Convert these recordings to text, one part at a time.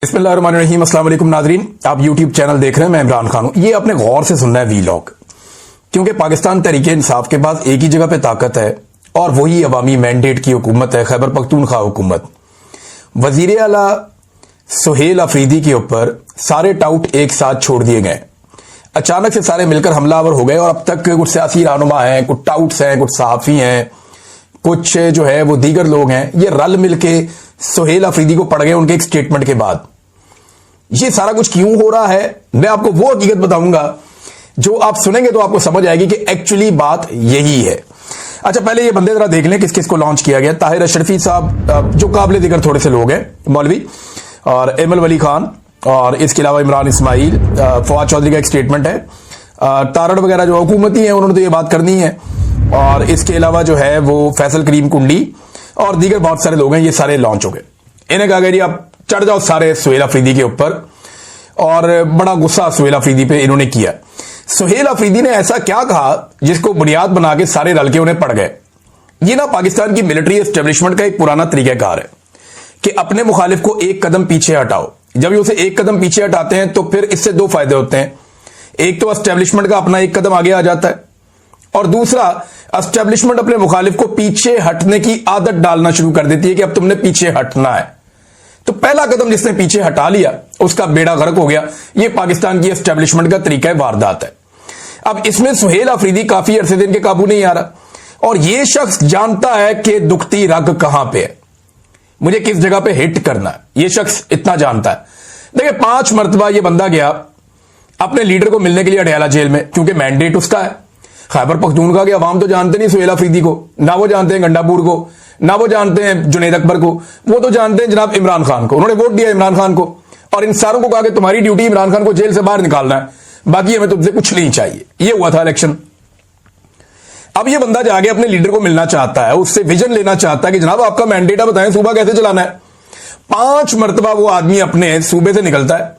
बिस्मिल्लाहिर्रहमानिर्रहीम। अस्सलाम वालेकुम नाजरीन, आप यूट्यूब चैनल देख रहे हैं। मैं इमरान खान हूं। ये आपने गौर से सुनना है वीलॉग, क्योंकि पाकिस्तान तहरीक इंसाफ के पास एक ही जगह पे ताकत है और वही अवामी मैंडेट की हुकूमत है, खैबर पख्तूनख्वा हुकूमत। वजीर आला सुहेल अफरीदी के ऊपर सारे टाउट एक साथ छोड़ दिए गए। अचानक से सारे मिलकर हमलावर हो गए और अब तक कुछ सियासी रहनुमा हैं, कुछ टाउट्स हैं, कुछ सहाफी हैं, कुछ जो है वो दीगर लोग हैं, ये रल मिलके सुहेल अफरीदी को पड़ गए उनके एक स्टेटमेंट के बाद। ये सारा कुछ क्यों हो रहा है, मैं आपको वो हकीकत बताऊंगा जो आप सुनेंगे तो आपको समझ आएगी कि एक्चुअली बात यही है। अच्छा, पहले ये बंदे जरा देख लें किस किस को लॉन्च किया गया। ताहिर अशरफी साहब, जो काबिल जिक्र थोड़े से लोग हैं, मौलवी, और एमल वली खान, और इसके अलावा इमरान इस्माइल, फवाद चौधरी का एक स्टेटमेंट है, तारड़ वगैरह जो हुकूमती है उन्होंने तो ये बात करनी है, और इसके अलावा जो है वो फैसल करीम कुंडी और दीगर बहुत सारे लोग हैं। ये सारे लॉन्च हो गए। इन्हें कहा गया जी आप चढ़ जाओ सारे सुहेल अफरीदी के ऊपर, और बड़ा गुस्सा सुहेल अफरीदी पे इन्होंने किया। सुहेल अफरीदी ने ऐसा क्या कहा जिसको बुनियाद बना के सारे रल के उन्हें पड़ गए। ये ना पाकिस्तान की मिलिट्री एस्टेब्लिशमेंट का एक पुराना तरीकाकार है कि अपने मुखालिफ को एक कदम पीछे हटाओ। जब ये उसे एक कदम पीछे हटाते हैं तो फिर इससे दो फायदे होते हैं। एक तो एस्टेब्लिशमेंट का अपना एक कदम आगे आ जाता है, और दूसरा एस्टेब्लिशमेंट अपने मुखालिफ को पीछे हटने की आदत डालना शुरू कर देती है कि अब तुमने पीछे हटना है। तो पहला कदम जिसने पीछे हटा लिया उसका बेड़ा गर्क हो गया। यह पाकिस्तान की एस्टेब्लिशमेंट का तरीका वारदात है। अब इसमें सुहेल अफरीदी काफी अरसे दिन के काबू नहीं आ रहा, और यह शख्स जानता है कि दुखती रग कहां पे है, मुझे किस जगह पे हिट करना है। यह शख्स इतना जानता है। देखिए, 5 मरतबा यह बंदा गया अपने लीडर को मिलने के लिए अडयाला जेल में, क्योंकि मैंडेट उसका है। खैबर पख्तूनख्वा की अवाम तो जानते नहीं सुहेल अफरीदी को, ना वो जानते हैं गंडापुर को, ना वो जानते हैं जुनैद अकबर को, वो तो जानते हैं जनाब इमरान खान को। उन्होंने वोट दिया इमरान खान को, और इन सारों को कहा कि तुम्हारी ड्यूटी इमरान खान को जेल से बाहर निकालना है, बाकी हमें तुमसे कुछ नहीं चाहिए। ये हुआ था इलेक्शन। अब ये बंदा जाके अपने लीडर को मिलना चाहता है, उससे विजन लेना चाहता है कि जनाब आपका मैंडेट है, बताएं सूबा कैसे चलाना है। 5 मरतबा वो आदमी अपने सूबे से निकलता है,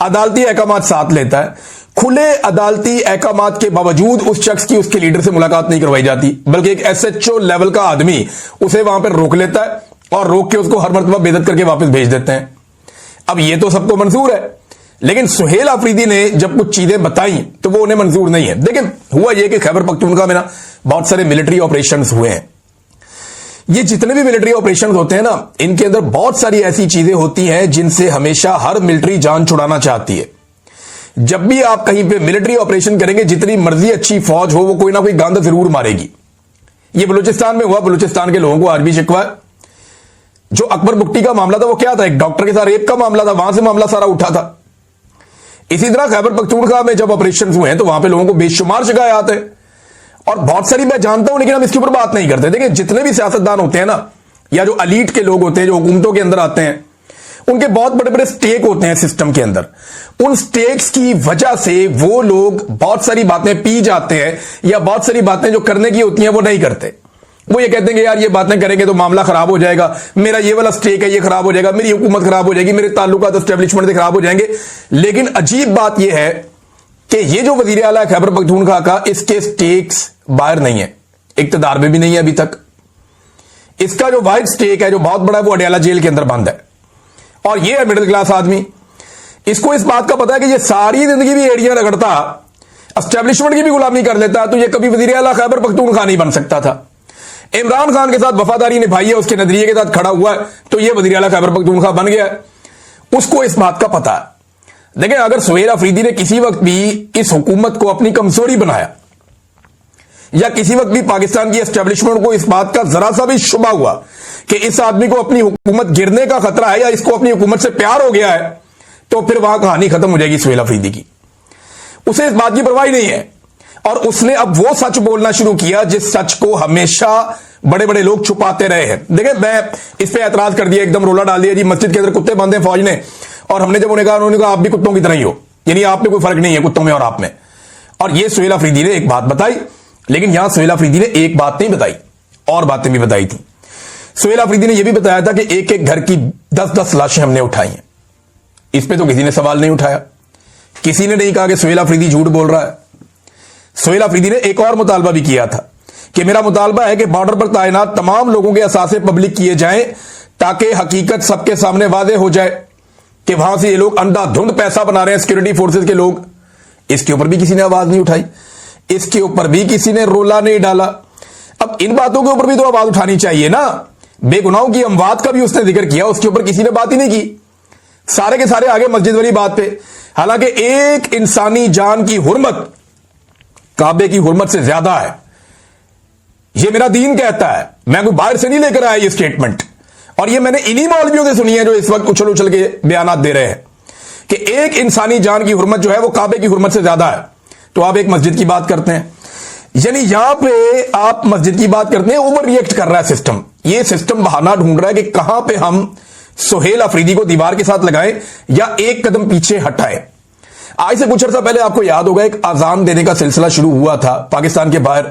अदालती अहकामात साथ लेता है। खुले अदालती अहकामात के बावजूद उस शख्स की उसके लीडर से मुलाकात नहीं करवाई जाती, बल्कि एक एसएचओ लेवल का आदमी उसे वहां पर रोक लेता है और रोक के उसको हर मरतबा बेइज्जत करके वापस भेज देते हैं। अब ये तो सबको मंजूर है, लेकिन सुहेल अफरीदी ने जब कुछ चीजें बताई तो वो उन्हें मंजूर नहीं है। देखिए, हुआ यह कि खैबर पख्तूनख्वा में ना बहुत सारे मिलिट्री ऑपरेशन हुए हैं। ये जितने भी मिलिट्री ऑपरेशन होते हैं ना, इनके अंदर बहुत सारी ऐसी चीजें होती हैं जिनसे हमेशा हर मिलिट्री जान छुड़ाना चाहती है। जब भी आप कहीं पे मिलिट्री ऑपरेशन करेंगे, जितनी मर्जी अच्छी फौज हो, वो कोई ना कोई गांधा जरूर मारेगी। ये बलूचिस्तान में हुआ। बलूचिस्तान के लोगों को आज भी शिकवा है। जो अकबर बुक्टी का मामला था वो क्या था, एक डॉक्टर के साथ रेप का मामला था, वहां से मामला सारा उठा था। इसी तरह खैबर पख्तूनख्वा में जब ऑपरेशन हुए हैं तो वहां पे लोगों को बेशुमार शिकायत है, और बहुत सारी मैं जानता हूं, लेकिन हम इसके ऊपर बात नहीं करते। देखिए, जितने भी सियासतदान होते हैं ना, या जो अलीट के लोग होते हैं, जो हुकूमतों के अंदर आते हैं, उनके बहुत बड़े बड़े स्टेक होते हैं सिस्टम के अंदर। उन स्टेक्स की वजह से वो लोग बहुत सारी बातें पी जाते हैं, या बहुत सारी बातें जो करने की होती हैं वो नहीं करते। वो ये कहते हैं कि यार ये बातें करेंगे तो मामला खराब हो जाएगा, मेरा ये वाला स्टेक है ये खराब हो जाएगा, मेरी हुकूमत खराब हो जाएगी, मेरे ताल्लुकात एस्टेब्लिशमेंट से खराब हो जाएंगे। लेकिन अजीब बात यह है कि ये जो वजीर आला है खैबर पख्तूनख्वा का, इसके स्टेक्स बाहर नहीं है, इक्तदार में भी नहीं है अभी तक। इसका जो वाइड स्टेक है, जो बहुत बड़ा है, वो अडयाला जेल के अंदर बंद है। और ये है मिडिल क्लास आदमी। इसको इस बात का पता है कि ये सारी जिंदगी भी एड़ियां रगड़ता, एस्टेब्लिशमेंट की भी गुलामी कर लेता, तो ये कभी वजीर आला खैबर पख्तूनख्वा नहीं बन सकता था। इमरान खान के साथ वफादारी निभाई है, उसके नजरिए के साथ खड़ा हुआ है, तो ये वजीर आला खैबर पख्तूनख्वा बन गया है। उसको इस बात का पता है। देखिए, अगर सुहेल अफरीदी ने किसी वक्त भी इस हुकूमत को अपनी कमजोरी बनाया, या किसी वक्त भी पाकिस्तान की एस्टेब्लिशमेंट को इस बात का जरा सा भी शुबा हुआ कि इस आदमी को अपनी हुकूमत गिरने का खतरा है, या इसको अपनी हुकूमत से प्यार हो गया है, तो फिर वहां कहानी खत्म हो जाएगी सुहेल अफरीदी की। उसे इस बात की परवाह नहीं है, और उसने अब वो सच बोलना शुरू किया जिस सच को हमेशा बड़े बड़े लोग छुपाते रहे हैं। देखिए, मैं इस पे एतराज कर दिया, एकदम रोला डाल दिया जी मस्जिद के अंदर कुत्ते बांधे फौज ने, और हमने जब उन्हें कहा, उन्होंने कहा आप भी कुत्तों की तरह ही हो, यानी आप में कोई फर्क नहीं है कुत्तों में और आप में। और ये सुहेल अफरीदी ने एक बात बताई, लेकिन यहां सुहेल अफरीदी ने एक बात नहीं बताई, और बातें भी बताई थी। सुहेल अफरीदी ने यह भी बताया था कि एक एक घर की 10-10 लाशें हमने उठाई हैं। इस पे तो किसी ने सवाल नहीं उठाया, किसी ने नहीं कहा कि सुहेल अफरीदी झूठ बोल रहा है। सुहेल अफरीदी ने एक और मुतालबा भी किया था कि मेरा मुतालबा है कि बॉर्डर पर तैनात तमाम लोगों के असासे पब्लिक किए जाएं, ताकि हकीकत सबके सामने वाज़ेह हो जाए कि वहां से ये लोग अंधाधुंध पैसा बना रहे हैं सिक्योरिटी फोर्सेस के लोग, इसके ऊपर भी किसी ने आवाज नहीं उठाई, इसके ऊपर भी किसी ने रोला नहीं डाला। अब इन बातों के ऊपर भी तो आवाज उठानी चाहिए ना। बेगुनाहों की अमवात का भी उसने जिक्र किया, उसके ऊपर किसी ने बात ही नहीं की। सारे के सारे आगे मस्जिद वाली बात पे। हालांकि एक इंसानी जान की हुर्मत काबे की हुर्मत से ज्यादा है, ये मेरा दीन कहता है। मैं कोई बाहर से नहीं लेकर आया ये स्टेटमेंट, और ये मैंने इन्हीं मौलवियों से सुनी है जो इस वक्त उछल उछल के बयान दे रहे हैं कि एक इंसानी जान की हुर्मत जो है वो काबे की हुर्मत से ज्यादा है। तो आप एक मस्जिद की बात करते हैं, यानी यहां पे आप मस्जिद की बात करते हैं, ओवर रिएक्ट कर रहा है सिस्टम। ये सिस्टम बहाना ढूंढ रहा है कि कहां पे हम सुहेल अफरीदी को दीवार के साथ लगाएं या एक कदम पीछे हटाएं। आज से कुछ अर्सा पहले आपको याद होगा एक अजान देने का सिलसिला शुरू हुआ था पाकिस्तान के बाहर।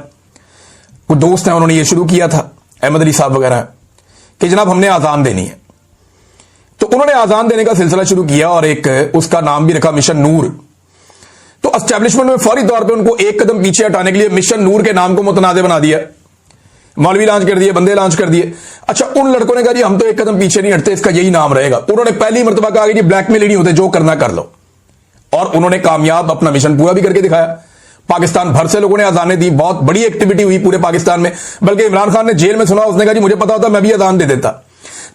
कुछ दोस्त हैं, उन्होंने ये शुरू किया था, अहमद अली साहब वगैरह, कि जनाब हमने आजान देनी है। तो उन्होंने आजान देने का सिलसिला शुरू किया और एक उसका नाम भी रखा मिशन नूर। तो एस्टेब्लिशमेंट में फौरी तौर पे उनको एक कदम पीछे हटाने के लिए मिशन नूर के नाम को मुतनाज़ बना दिया, मौलवी लॉन्च कर दिए, बंदे लॉन्च कर दिए। अच्छा, उन लड़कों ने कहा जी हम तो एक कदम पीछे नहीं हटते, इसका यही नाम रहेगा। उन्होंने पहली मरतबा कहा कि जी ब्लैकमेल ही नहीं होते, जो करना कर लो, और उन्होंने कामयाब अपना मिशन पूरा भी करके दिखाया। पाकिस्तान भर से लोगों ने अजानें दी, बहुत बड़ी एक्टिविटी हुई पूरे पाकिस्तान में। बल्कि इमरान खान ने जेल में सुना, उसने कहा जी मुझे पता होता मैं भी अजान दे देता।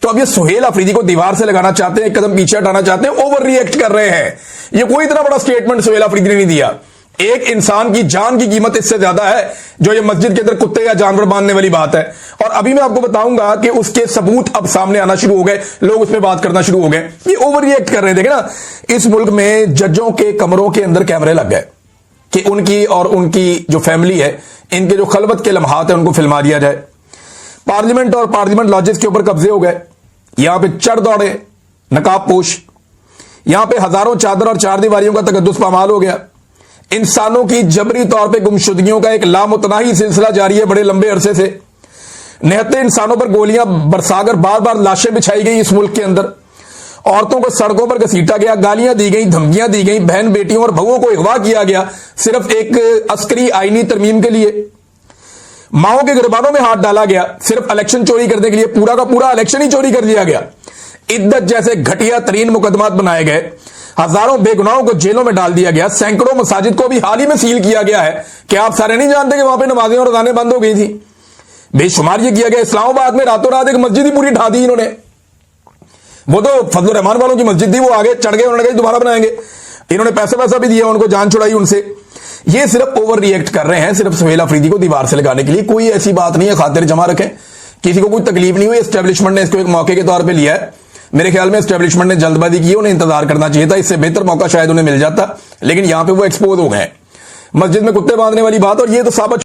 तो अब ये सुहेल अफरीदी को दीवार से लगाना चाहते हैं, एक कदम पीछे हटाना चाहते हैं, ओवर रिएक्ट कर रहे हैं। ये कोई इतना बड़ा स्टेटमेंट सुहेल अफरीदी ने नहीं दिया। एक इंसान की जान की कीमत इससे ज्यादा है जो ये मस्जिद के अंदर कुत्ते या जानवर बांधने वाली बात है। और अभी मैं आपको बताऊंगा कि उसके सबूत अब सामने आना शुरू हो गए, लोग उस पर बात करना शुरू हो गए। ये ओवर रिएक्ट कर रहे थे ना। इस मुल्क में जजों के कमरों के अंदर कैमरे लग गए कि उनकी और उनकी जो फैमिली है, इनके जो खलबत के लम्हात है उनको फिल्मा दिया जाए। पार्लियामेंट और पार्लियामेंट लॉजेस के ऊपर कब्जे हो गए, यहां पे चढ़ दौड़े नकाब पोश, यहां पे हजारों चादर और चार दीवारियों का तकद्दुस पामाल हो गया। इंसानों की जबरी तौर पे गुमशुदगियों का एक लामुतनाही सिलसिला जारी है बड़े लंबे अरसे से। निहत्ते इंसानों पर गोलियां बरसाकर बार बार लाशें बिछाई गई इस मुल्क के अंदर। औरतों को सड़कों पर घसीटा गया, गालियां दी गई, धमकियां दी गई, बहन बेटियों और बहुओं को अगवा किया गया सिर्फ एक अस्करी आईनी तरमीम के लिए। माओ के गिरबानों में हाथ डाला गया सिर्फ इलेक्शन चोरी करने के लिए। पूरा का पूरा इलेक्शन ही चोरी कर लिया गया। इद्दत जैसे घटिया तरीन मुकदमात बनाए गए, हजारों बेगुनाहों को जेलों में डाल दिया गया। सैकड़ों मसाजिद को भी हाल ही में सील किया गया है। क्या आप सारे नहीं जानते कि वहां पे नमाजें और अज़ानें बंद हो गई थी? बेशुमार ये किया गया। इस्लामाबाद में रातों रात एक मस्जिद ही पूरी ढा दी इन्होंने। वो तो फजलुर रहमान वालों की मस्जिद थी, वो आगे चढ़ गए, उन्होंने कहा दोबारा बनाएंगे। इन्होंने पैसा भी दिया, उनको जान छुड़ाई उनसे। ये सिर्फ ओवर रिएक्ट कर रहे हैं, सिर्फ सुहेल अफरीदी को दीवार से लगाने के लिए। कोई ऐसी बात नहीं है, खातिर जमा रखें, किसी को कोई तकलीफ नहीं हुई। एस्टेब्लिशमेंट ने इसको एक मौके के तौर पर लिया है। मेरे ख्याल में एस्टेब्लिशमेंट ने जल्दबाजी की, उन्हें इंतजार करना चाहिए था, इससे बेहतर मौका शायद उन्हें मिल जाता। लेकिन यहां पे वो एक्सपोज हो गए, मस्जिद में कुत्ते बांधने वाली बात। और ये तो साबित